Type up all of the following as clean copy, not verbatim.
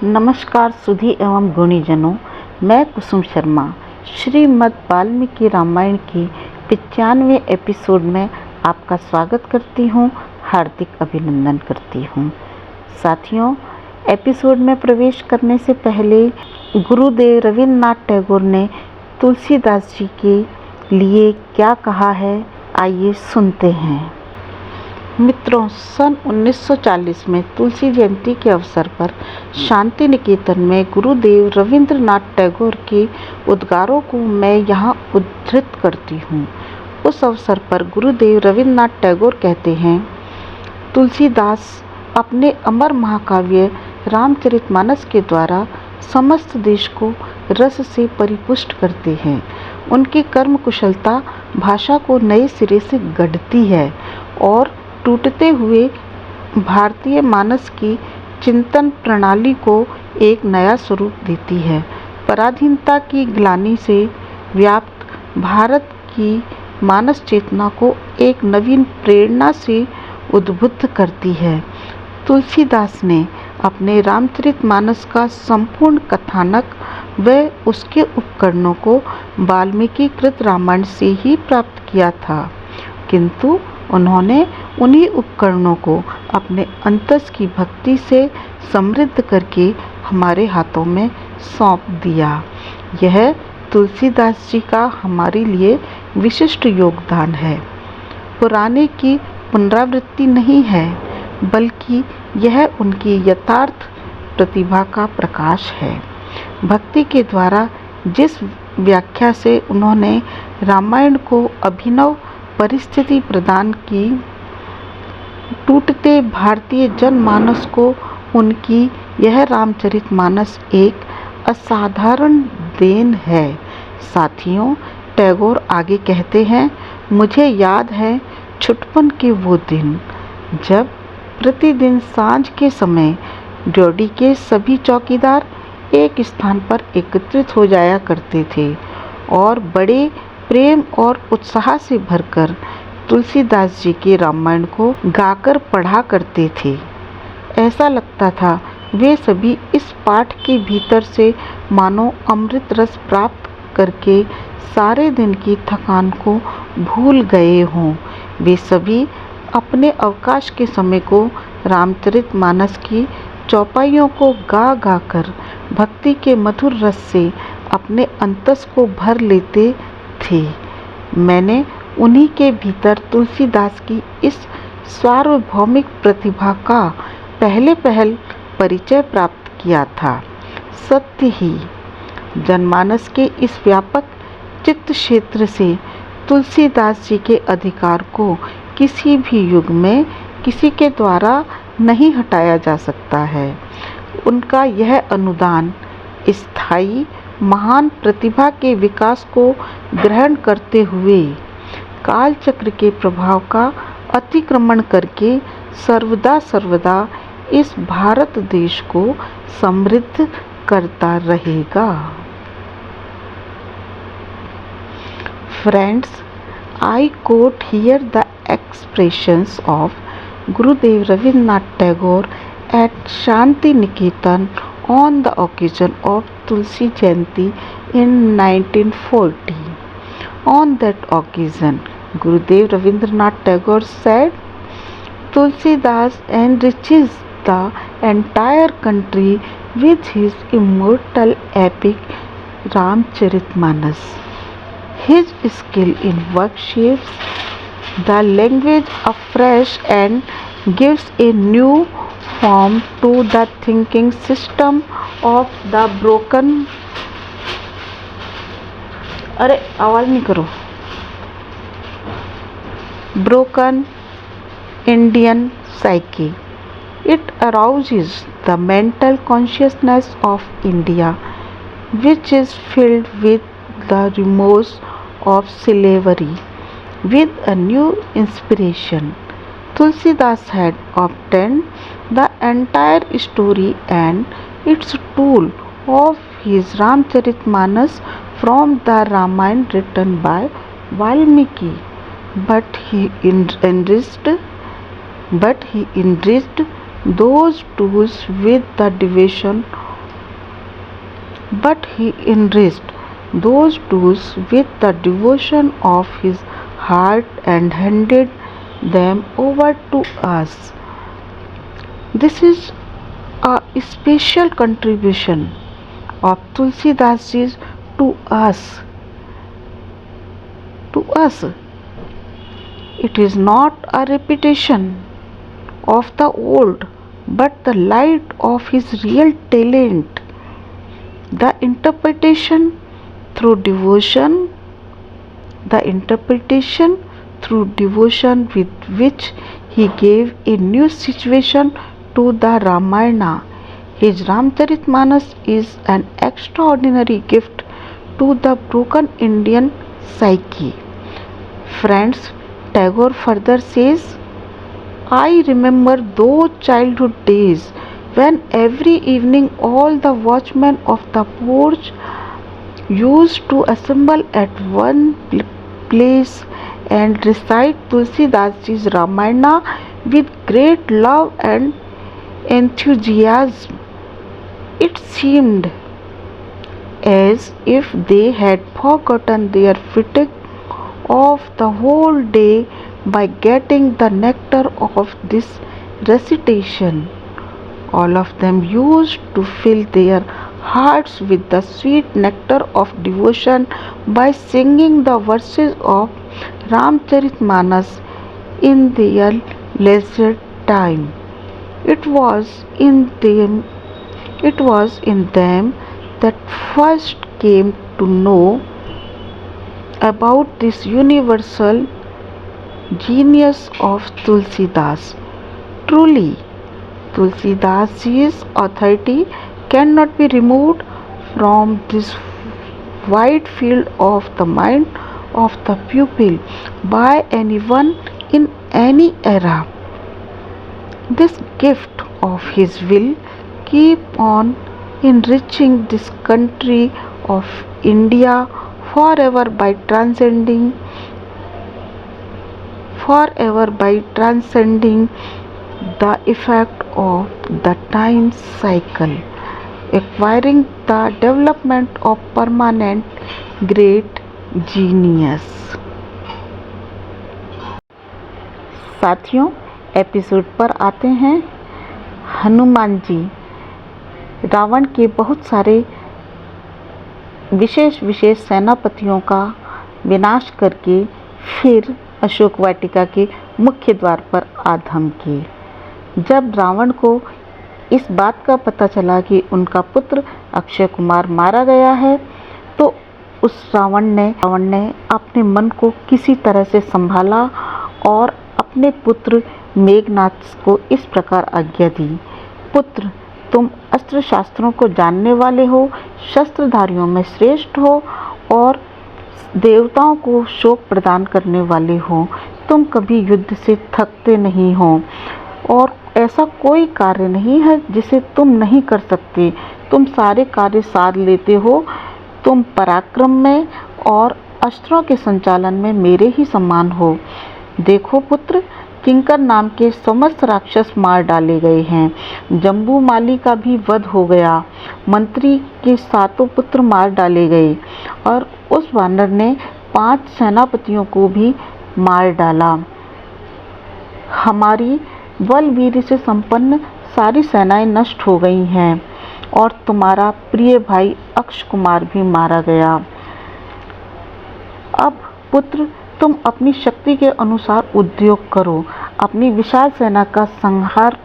नमस्कार सुधी एवं गुणीजनों, मैं कुसुम शर्मा श्रीमद् वाल्मीकि रामायण के 95वें एपिसोड में आपका स्वागत करती हूँ, हार्दिक अभिनंदन करती हूँ। साथियों, एपिसोड में प्रवेश करने से पहले गुरुदेव रविन्द्रनाथ टैगोर ने तुलसीदास जी के लिए क्या कहा है, आइए सुनते हैं। मित्रों, सन 1940 में तुलसी जयंती के अवसर पर शांति निकेतन में गुरुदेव रविन्द्रनाथ टैगोर के उद्गारों को मैं यहाँ उद्धृत करती हूँ। उस अवसर पर गुरुदेव रविन्द्रनाथ टैगोर कहते हैं, तुलसीदास अपने अमर महाकाव्य रामचरितमानस के द्वारा समस्त देश को रस से परिपुष्ट करते हैं। उनकी कर्म कुशलता भाषा को नए सिरे से गढ़ती है और टूटते हुए भारतीय मानस की चिंतन प्रणाली को एक नया स्वरूप देती है। पराधीनता की ग्लानि से व्याप्त भारत की मानस चेतना को एक नवीन प्रेरणा से उद्बुद्ध करती है। तुलसीदास ने अपने रामचरितमानस का संपूर्ण कथानक व उसके उपकरणों को वाल्मीकि कृत रामायण से ही प्राप्त किया था, किंतु उन्होंने उन्हीं उपकरणों को अपने अंतस की भक्ति से समृद्ध करके हमारे हाथों में सौंप दिया। यह तुलसीदास जी का हमारे लिए विशिष्ट योगदान है। पुराने की पुनरावृत्ति नहीं है, बल्कि यह उनकी यथार्थ प्रतिभा का प्रकाश है। भक्ति के द्वारा जिस व्याख्या से उन्होंने रामायण को अभिनव परिस्थिति प्रदान की, टूटते भारतीय जनमानस को उनकी यह रामचरितमानस एक असाधारण देन है। साथियों, टैगोर आगे कहते हैं, मुझे याद है छुटपन के वो दिन जब प्रतिदिन सांझ के समय ड्योढ़ी के सभी चौकीदार एक स्थान पर एकत्रित हो जाया करते थे और बड़े प्रेम और उत्साह से भरकर तुलसीदास जी के रामायण को गाकर पढ़ा करते थे। ऐसा लगता था वे सभी इस पाठ के भीतर से मानो अमृत रस प्राप्त करके सारे दिन की थकान को भूल गए हों। वे सभी अपने अवकाश के समय को रामचरितमानस की चौपाइयों को गा गा कर भक्ति के मधुर रस से अपने अंतस को भर लेते थे। मैंने उन्हीं के भीतर तुलसीदास की इस सार्वभौमिक प्रतिभा का पहले परिचय प्राप्त किया था। सत्य ही, जनमानस के इस व्यापक चित्त क्षेत्र से तुलसीदास जी के अधिकार को किसी भी युग में किसी के द्वारा नहीं हटाया जा सकता है। उनका यह अनुदान स्थायी महान प्रतिभा के विकास को ग्रहण करते हुए काल चक्र के प्रभाव का अतिक्रमण करके सर्वदा इस भारत देश को समृद्ध करता रहेगा। Friends, I quote here the expressions of Gurudev Rabindranath Tagore at Shanti Niketan on the occasion of Tulsi Jayanti in 1940. On that occasion, Gurudev Rabindranath Tagore said, Tulsidas enriches the entire country with his immortal epic Ramcharitmanas. His skill in work shapes the language afresh and gives a new form to the thinking system of the broken Indian psyche. It arouses the mental consciousness of India, which is filled with the remorse of slavery, with a new inspiration. Tulsidas had obtained the entire story and its tool of his Ramcharitmanas from the Ramayana written by Valmiki, but he enriched those tools with the division but he enriched those tools with the devotion of his heart and handed them over to us. This is a special contribution of Tulsidas ji to us. To us, it is not a repetition of the old, but the light of his real talent, the interpretation through devotion, the interpretation through devotion with which he gave a new situation to the Ramayana. His Ramcharitmanas is an extraordinary gift to the broken Indian psyche. Friends, Tagore further says, I remember those childhood days when every evening all the watchmen of the porch used to assemble at one place and recite Tulsidas ji's Ramayana with great love and enthusiasm. It seemed as if they had forgotten their fatigue of the whole day by getting the nectar of this recitation. All of them used to fill their hearts with the sweet nectar of devotion by singing the verses of Ramcharitmanas in their leisure time. It was in them that first came to know about this universal genius of Tulsidas. Truly, Tulsidas ji's authority cannot be removed from this wide field of the mind of the pupil by anyone in any era. This gift of his will keep on enriching this country of India forever by transcending the effect of the time cycle, acquiring the development of permanent great genius. साथियों, episode पर आते हैं। हनुमान जी रावण के बहुत सारे विशेष सेनापतियों का विनाश करके फिर अशोक वाटिका के मुख्य द्वार पर आधम किए। जब रावण को इस बात का पता चला कि उनका पुत्र अक्षय कुमार मारा गया है, तो उस रावण ने अपने मन को किसी तरह से संभाला और अपने पुत्र मेघनाद को इस प्रकार आज्ञा दी, पुत्र, तुम अस्त्र शास्त्रों को जानने वाले हो, शस्त्रधारियों में श्रेष्ठ हो और देवताओं को शोक प्रदान करने वाले हो। तुम कभी युद्ध से थकते नहीं हो और ऐसा कोई कार्य नहीं है जिसे तुम नहीं कर सकते। तुम सारे कार्य साध लेते हो। तुम पराक्रम में और अस्त्रों के संचालन में मेरे ही समान हो। देखो पुत्र, किंकर नाम के समस्त राक्षस मार डाले गए हैं। जम्बूमाली का भी वध हो गया। मंत्री के 7 पुत्र मार डाले गए और उस वानर ने 5 सेनापतियों को भी मार डाला। हमारी बल वीर से संपन्न सारी सेनाएं नष्ट हो गई हैं और तुम्हारा प्रिय भाई अक्ष कुमार भी मारा गया। अब पुत्र, तुम अपनी शक्ति के अनुसार उद्योग करो। अपनी विशाल सेना का संहार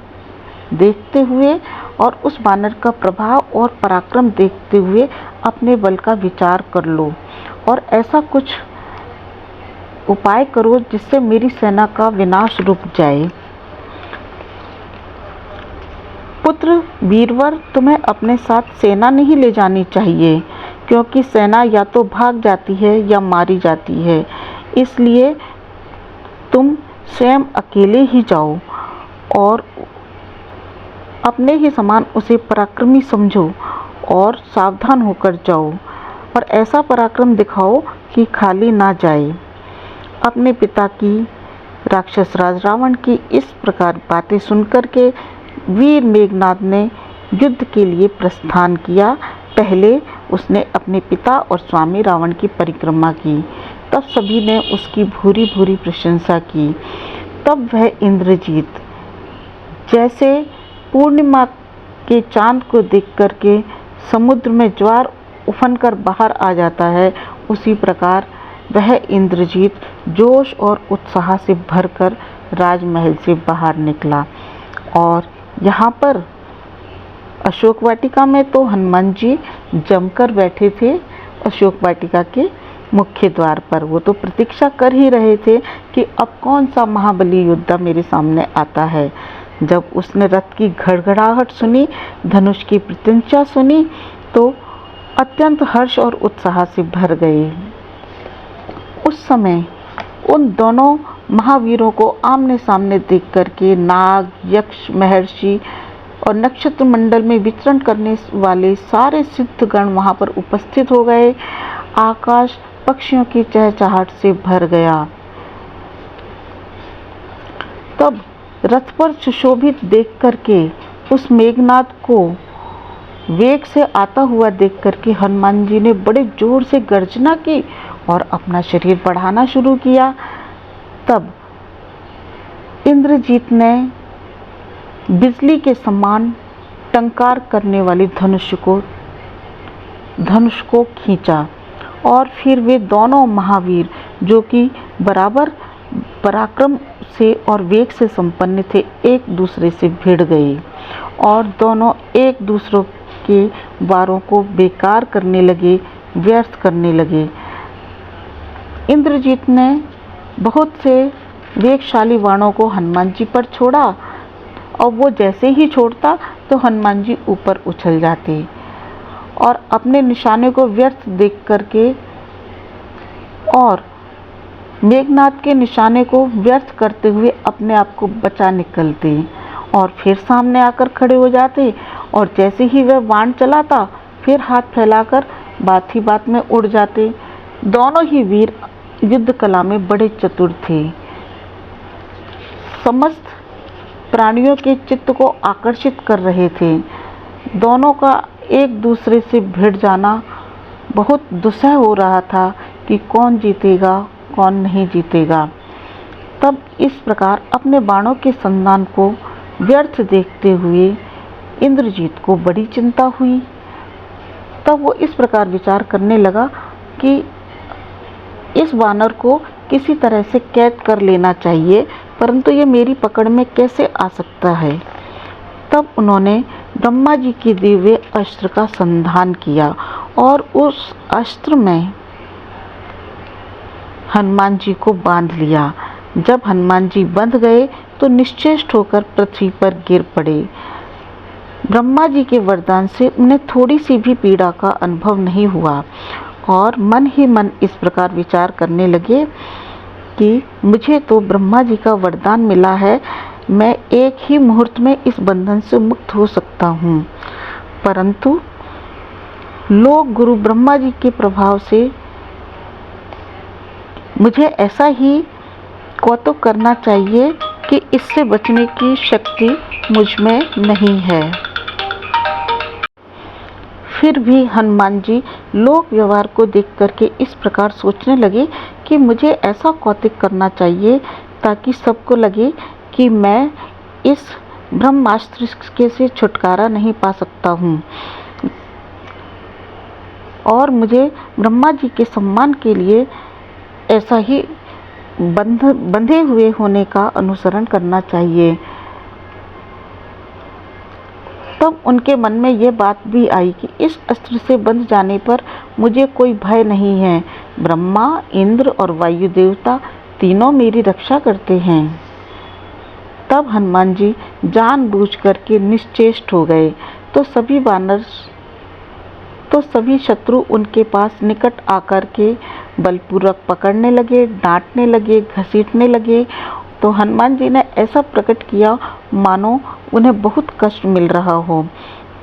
देखते हुए और उस वानर का प्रभाव और पराक्रम देखते हुए अपने बल का विचार कर लो और ऐसा कुछ उपाय करो जिससे मेरी सेना का विनाश रुक जाए। पुत्र वीरवर, तुम्हें अपने साथ सेना नहीं ले जानी चाहिए, क्योंकि सेना या तो भाग जाती है या मारी जाती है। इसलिए तुम स्वयं अकेले ही जाओ और अपने ही समान उसे पराक्रमी समझो और सावधान होकर जाओ और ऐसा पराक्रम दिखाओ कि खाली ना जाए। अपने पिता की राक्षस राज रावण की इस प्रकार बातें सुनकर के वीर मेघनाद ने युद्ध के लिए प्रस्थान किया। पहले उसने अपने पिता और स्वामी रावण की परिक्रमा की। तब सभी ने उसकी भूरी भूरी प्रशंसा की। तब वह इंद्रजीत जैसे पूर्णिमा के चांद को देख करके समुद्र में ज्वार उफन कर बाहर आ जाता है, उसी प्रकार वह इंद्रजीत जोश और उत्साह से भरकर राजमहल से बाहर निकला। और यहाँ पर अशोक वाटिका में तो हनुमान जी जमकर बैठे थे। अशोक वाटिका के मुख्य द्वार पर वो तो प्रतीक्षा कर ही रहे थे कि अब कौन सा महाबली योद्धा मेरे सामने आता है। जब उसने रथ की घड़घड़ाहट सुनी, धनुष की प्रत्यंचा सुनी, तो अत्यंत हर्ष और उत्साह से भर गए। उस समय उन दोनों महावीरों को आमने सामने देख करके नाग, यक्ष, महर्षि और नक्षत्र मंडल में विचरण करने वाले सारे सिद्धगण वहां पर उपस्थित हो गए। आकाश पक्षियों की चहचहाट से भर गया। तब रथ पर सुशोभित देख करके उस मेघनाद को वेग से आता हुआ देख करके हनुमान जी ने बड़े जोर से गर्जना की और अपना शरीर बढ़ाना शुरू किया। तब इंद्रजीत ने बिजली के समान टंकार करने वाली धनुष को खींचा और फिर वे दोनों महावीर, जो कि बराबर पराक्रम से और वेग से संपन्न थे, एक दूसरे से भिड़ गए और दोनों एक दूसरे के वारों को बेकार करने लगे, व्यर्थ करने लगे। इंद्रजीत ने बहुत से वेगशाली बाणों को हनुमान जी पर छोड़ा और वो जैसे ही छोड़ता तो हनुमान जी ऊपर उछल जाते और अपने निशाने को व्यर्थ देख करके और मेघनाद के निशाने को व्यर्थ करते हुए अपने आप को बचा निकलते और फिर सामने आकर खड़े हो जाते और जैसे ही वह बाण चलाता फिर हाथ फैलाकर बात ही बात में उड़ जाते। दोनों ही वीर युद्ध कला में बड़े चतुर थे। समस्त प्राणियों के चित्त को आकर्षित कर रहे थे। दोनों का एक दूसरे से भिड़ जाना बहुत दुस्सह हो रहा था कि कौन जीतेगा कौन नहीं जीतेगा। तब इस प्रकार अपने बाणों के संधान को व्यर्थ देखते हुए इंद्रजीत को बड़ी चिंता हुई। तब वो इस प्रकार विचार करने लगा कि इस वानर को किसी तरह से कैद कर लेना चाहिए, परंतु ये मेरी पकड़ में कैसे आ सकता है। तब उन्होंने ब्रह्मा जी के दिव्य अस्त्र का संधान किया और उस अस्त्र में हनुमान जी को बांध लिया। जब हनुमान जी बंध गए तो निश्चेष्ट होकर पृथ्वी पर गिर पड़े। ब्रह्मा जी के वरदान से उन्हें थोड़ी सी भी पीड़ा का अनुभव नहीं हुआ और मन ही मन इस प्रकार विचार करने लगे कि मुझे तो ब्रह्मा जी का वरदान मिला है, मैं एक ही मुहूर्त में इस बंधन से मुक्त हो सकता हूँ। परंतु लोक गुरु ब्रह्मा जी के प्रभाव से मुझे ऐसा ही कौतुक करना चाहिए कि इससे बचने की शक्ति मुझ में नहीं है। फिर भी हनुमान जी लोक व्यवहार को देख करके इस प्रकार सोचने लगे कि मुझे ऐसा कौतुक करना चाहिए ताकि सबको लगे कि मैं इस ब्रह्मास्त्र से छुटकारा नहीं पा सकता हूँ और मुझे ब्रह्मा जी के सम्मान के लिए ऐसा ही बंधे हुए होने का अनुसरण करना चाहिए। तब उनके मन में यह बात भी आई कि इस अस्त्र से बंध जाने पर मुझे कोई भय नहीं है। ब्रह्मा, इंद्र और वायु देवता तीनों मेरी रक्षा करते हैं। तब हनुमान जी जानबूझ करके निश्चेष्ट हो गए तो सभी शत्रु उनके पास निकट आकर के बलपूर्वक पकड़ने लगे, डांटने लगे, घसीटने लगे। तो हनुमान जी ने ऐसा प्रकट किया मानो उन्हें बहुत कष्ट मिल रहा हो।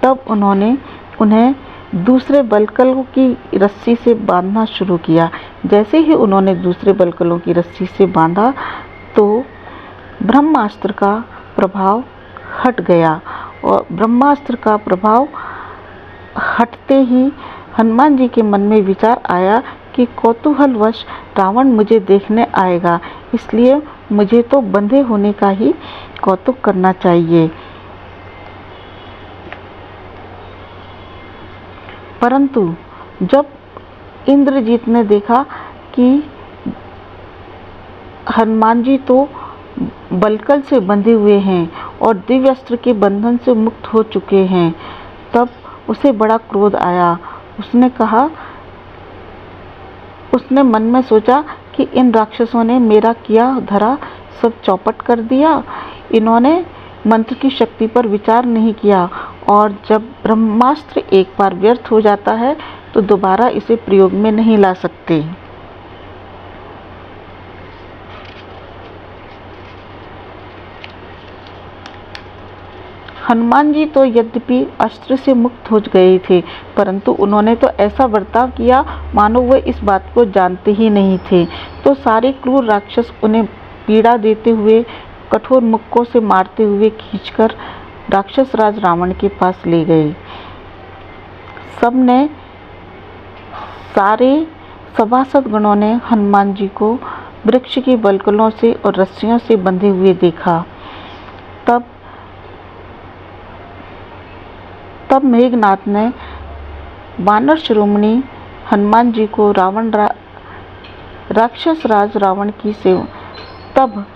तब उन्होंने उन्हें दूसरे बलकलों की रस्सी से बांधना शुरू किया। जैसे ही उन्होंने दूसरे बलकलों की रस्सी से बांधा तो ब्रह्मास्त्र का प्रभाव हट गया और ब्रह्मास्त्र का प्रभाव हटते ही हनुमान जी के मन में विचार आया कि कौतूहलवश रावण मुझे देखने आएगा, इसलिए मुझे तो बंधे होने का ही कौतुक करना चाहिए। परंतु जब इंद्रजीत ने देखा कि हनुमान जी तो बलकल से बंधे हुए हैं और दिव्य अस्त्र के बंधन से मुक्त हो चुके हैं, तब उसे बड़ा क्रोध आया। उसने मन में सोचा कि इन राक्षसों ने मेरा किया धरा सब चौपट कर दिया। इन्होंने मंत्र की शक्ति पर विचार नहीं किया, और जब ब्रह्मास्त्र एक बार व्यर्थ हो जाता है तो दोबारा इसे प्रयोग में नहीं ला सकते। हनुमान जी तो यद्यपि अस्त्र से मुक्त हो गए थे, परंतु उन्होंने तो ऐसा बर्ताव किया मानो वे इस बात को जानते ही नहीं थे। तो सारे क्रूर राक्षस उन्हें पीड़ा देते हुए, कठोर मुक्कों से मारते हुए खींचकर राक्षस राज रावण के पास ले गए। सारे सभासद गणों ने हनुमान जी को वृक्ष की बलकलों से और रस्सियों से बंधे हुए देखा। तब मेघनाथ ने वानर शिरोमणि हनुमान जी को राक्षस राज रावण की सेवा तब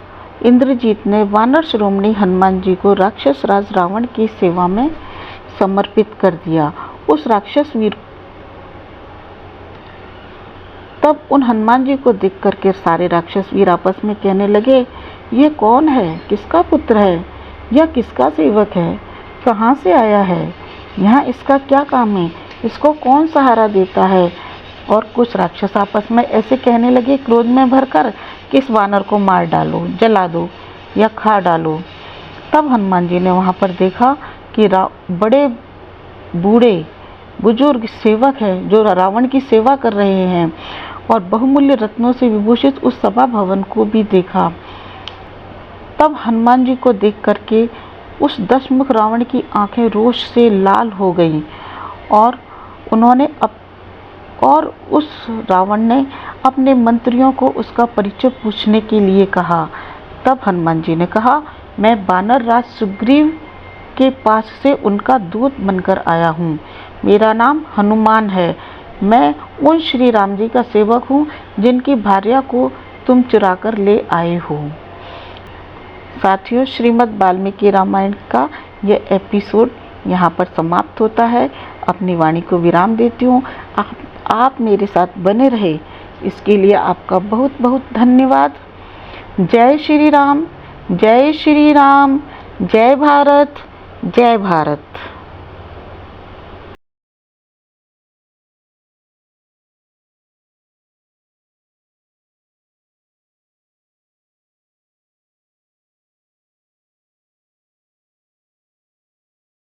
इंद्रजीत ने वानर शिरोमणि हनुमान जी को राक्षस राज रावण की सेवा में समर्पित कर दिया। उस राक्षस वीर तब उन हनुमान जी को देख करके सारे राक्षस वीर आपस में कहने लगे, ये कौन है, किसका पुत्र है, यह किसका सेवक है, कहाँ से आया है, यहाँ इसका क्या काम है, इसको कौन सहारा देता है। और कुछ राक्षस आपस में ऐसे कहने लगे क्रोध में भरकर कि इस वानर को मार डालो, जला दो या खा डालो। तब हनुमान जी ने वहाँ पर देखा कि बड़े बूढ़े बुजुर्ग सेवक हैं जो रावण की सेवा कर रहे हैं, और बहुमूल्य रत्नों से विभूषित उस सभा भवन को भी देखा। तब हनुमान जी को देख करके उस दशमुख रावण की आंखें रोष से लाल हो गईं, और उस रावण ने अपने मंत्रियों को उसका परिचय पूछने के लिए कहा। तब हनुमान जी ने कहा, मैं वानर राज सुग्रीव के पास से उनका दूत बनकर आया हूँ। मेरा नाम हनुमान है। मैं उन श्री राम जी का सेवक हूँ जिनकी भार्या को तुम चुरा कर ले आए हो। साथियों, श्रीमद् वाल्मीकि रामायण का यह एपिसोड यहाँ पर समाप्त होता है। अपनी वाणी को विराम देती हूँ। आप मेरे साथ बने रहे, इसके लिए आपका बहुत बहुत धन्यवाद। जय श्री राम, जय श्री राम, जय भारत, जय भारत।